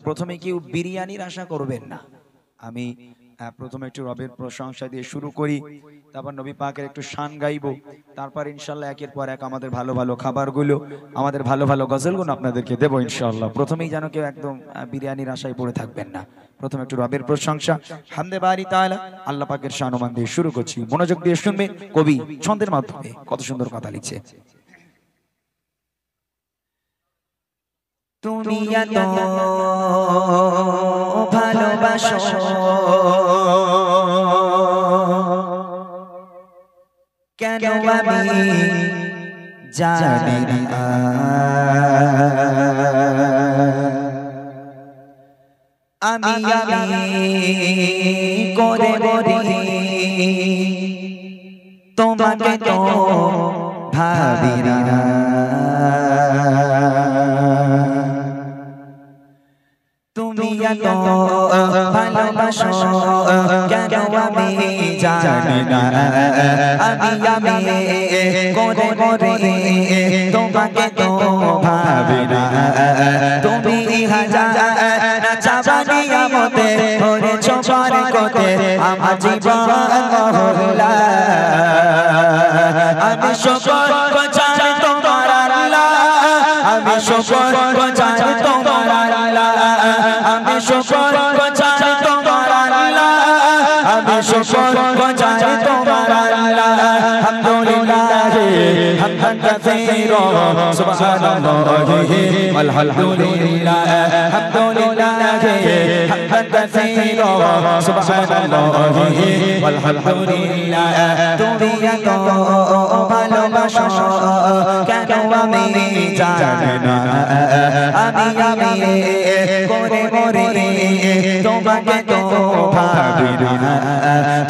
প্রথমে কেউ বিরিয়ানির আশা করবেন না। আমি প্রথমে একটু রবের প্রশংসা দিয়ে শুরু করি, তারপর নবী পাকের একটু শান গাইবো, তারপর ইনশাআল্লাহ একের পর এক আমাদের ভালো ভালো খাবারগুলো, আমাদের ভালো ভালো গজলগুলো আপনাদেরকে দেবো ইনশাআল্লাহ। প্রথমেই যেন কেউ একদম বিরিয়ানির আশায় পড়ে থাকবেন না। প্রথমে একটু রবের প্রশংসা, হামদে বারি তাআলা, আল্লাহ পাকের শানমান দিয়ে শুরু করছি। মনোযোগ দিয়ে শুনবে, কবি ছন্দের মাধ্যমে কত সুন্দর কথা লিখছে। তুমি এত ভালোবাসো কেন আমি জানি না, আমি করে বলি তোমাকে তো ভাবি না। তুমি এত ভালোবাসো কেন আমি জানি না, আমি করে করে তোমাকে তো ভাবি না। তুমি হাজার চাবানি আমতে করেছ পার করতে আমার জীবন মহল্লা। আমি শুকর বাজার তোমার আল্লাহ, আমি শুকর বাজার তোমার আল্লাহ, আমি শুকর বাজার তোমার আল্লাহ, আমি শুকর বাজার তোমার আল্লাহ। আলহামদুলিল্লাহ হামদান কাসীরা সুবহানাল্লাহি আলহামদুলিল্লাহ, আলহামদুলিল্লাহ হামদান কাসীরা সুবহানাল্লাহি আলহামদুলিল্লাহ। তুমি এত ভালোবাসো কেন আমি জানি না, আমি করে করে তোমাকে তো ভাবি না।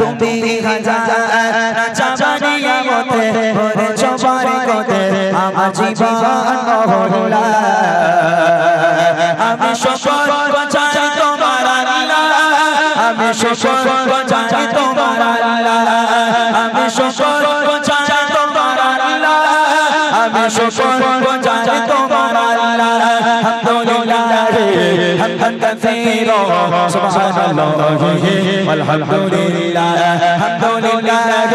তুমি হাজার চাবানি আমতে করেছ পার করতে আমার জীবন মহল্লা। আমি শুকর বাজার তোমার আল্লাহ, আমি শুকর বাজার তোমার আল্লাহ, আমি শুকর বাজার তোমার আল্লাহ, আমি শুকর বাজার তোমার আল্লাহ। আলহামদুলিল্লাহ হামদান কাসীরা সুবহানাল্লাহি আলহামদুলিল্লাহ, আলহামদুলিল্লাহ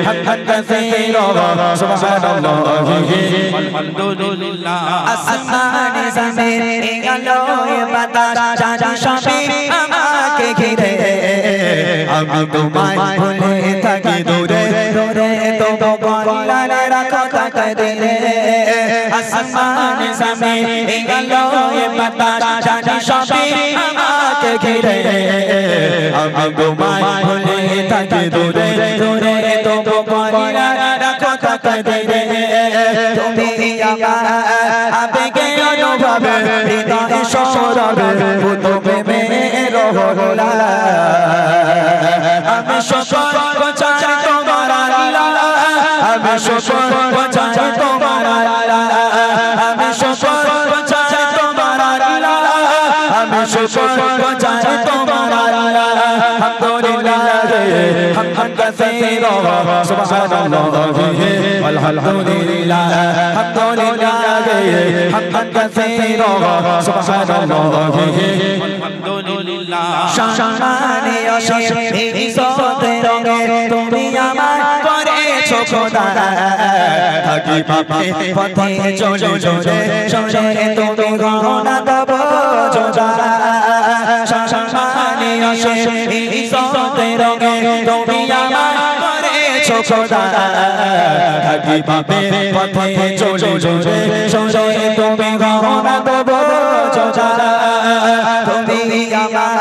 হামদান কাসীরা সুবহানাল্লাহি আলহামদুলিল্লাহ। আসমানে জমিনে আলোয় বাতাস চাঁদ সবে আমাকে ঘিরে, আমি তোমায় ভুলে থাকি দূরে দূরে, তবু বলারে রাখো তাকদীরে। আসমানে জমিনে আলোয় বাতাস চাঁদ সবে আমাকে ঘিরে, আমি তোমায় ভুলে থাকি দূরে দূরে, তবু বলারে রাখো তাকদীরে। তুমি আমার আবেগে অনুভবে হৃদয়ে সৌরভে তুমি মের হলা। আমি শুকর বাজার তোমার আল্লাহ, আমি শুকর বাজার তোমার আল্লাহ, আমি শুকর বাজার তোমার আল্লাহ, আমি শুকর বাজার তোমার আল্লাহ। আলহামদুলিল্লাহ হামদান কাসীরা সুবহানাল্লাহি আলহামদুলিল্লাহ, আলহামদুলিল্লাহ হামদান কাসীরা সুবহানাল্লাহি আলহামদুলিল্লাহ। শানে অশেষ ইজ্জতের রঙে তুমি আমার করেছো খোদা, থাকি পাপে পথে চলে চলে চলে তুমি গহনা দেব জোড়া। শানে অশেষ ইজ্জতের রঙে তুমি আমার করেছো খোদা, থাকি পাপে পথে চলে চলে চলে তুমি গহনা দেব জোড়া। তুমি আমার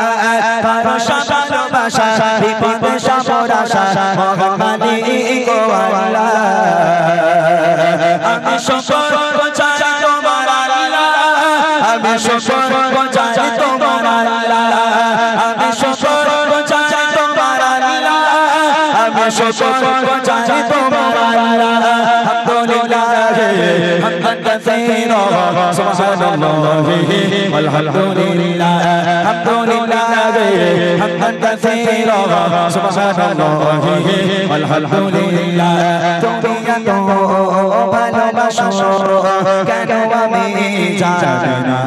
ভরসা ভালোবাসা বিপদে সবরাশা মহান মালিক আল্লাহ। আমি শুকর বাজার তোমার আল্লাহ, আমি শুকর বাজার তোমার আল্লাহ, আমি শুকর বাজার তোমার আল্লাহ, আমি শুকর বাজার তোমার আল্লাহ। আলহামদুলিল্লাহ হামদান কাসীরা সুবহানাল্লাহি আলহামদুলিল্লাহ, আলহামদুলিল্লাহ হামদান কাসীরা সুবহানাল্লাহি আলহামদুলিল্লাহ। তুমি এত ভালোবাসো ভালোবাসো কেন আমি জানি না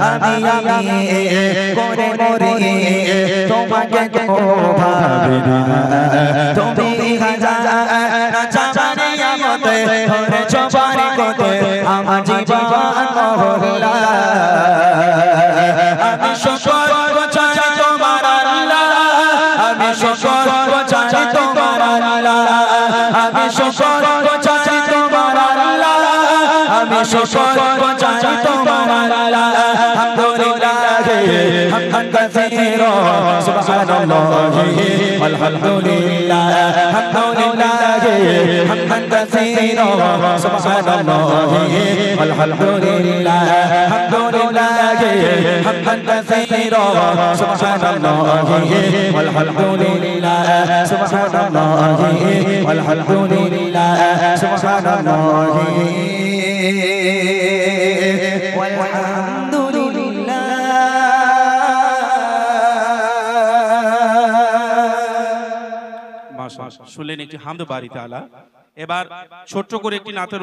আমি করে মরে তোমাকে তো ভাবি না তুমি হাজার চাচারে আমতে ধরে চবারে কোতে আমার জীবন মহল্লা আমি শুকর চাই তোমার আল্লাহ আমি শুকর চাই তোমার আল্লাহ আমি শুকর চাই তোমার আল্লাহ আমি শুকর চাই তোমার আল্লাহ আলহামদুলিল্লাহ হামদান কাসীরা সুবহানাল্লাহ আলহামদুলিল্লাহ আলহামদুলিল্লাহ হামদান কাসীরা সুবহানাল্লাহ আলহামদুলিল্লাহ আলহামদুলিল্লাহ হামদান কাসীরা সুবহানাল্লাহ আলহামদুলিল্লাহ সুবহানাল্লাহ আলহামদুলিল্লাহ সুবহানাল্লাহ শুনলেন একটি হামদ বাড়ি তাআলা। এবার ছোট্ট করে একটি নাতের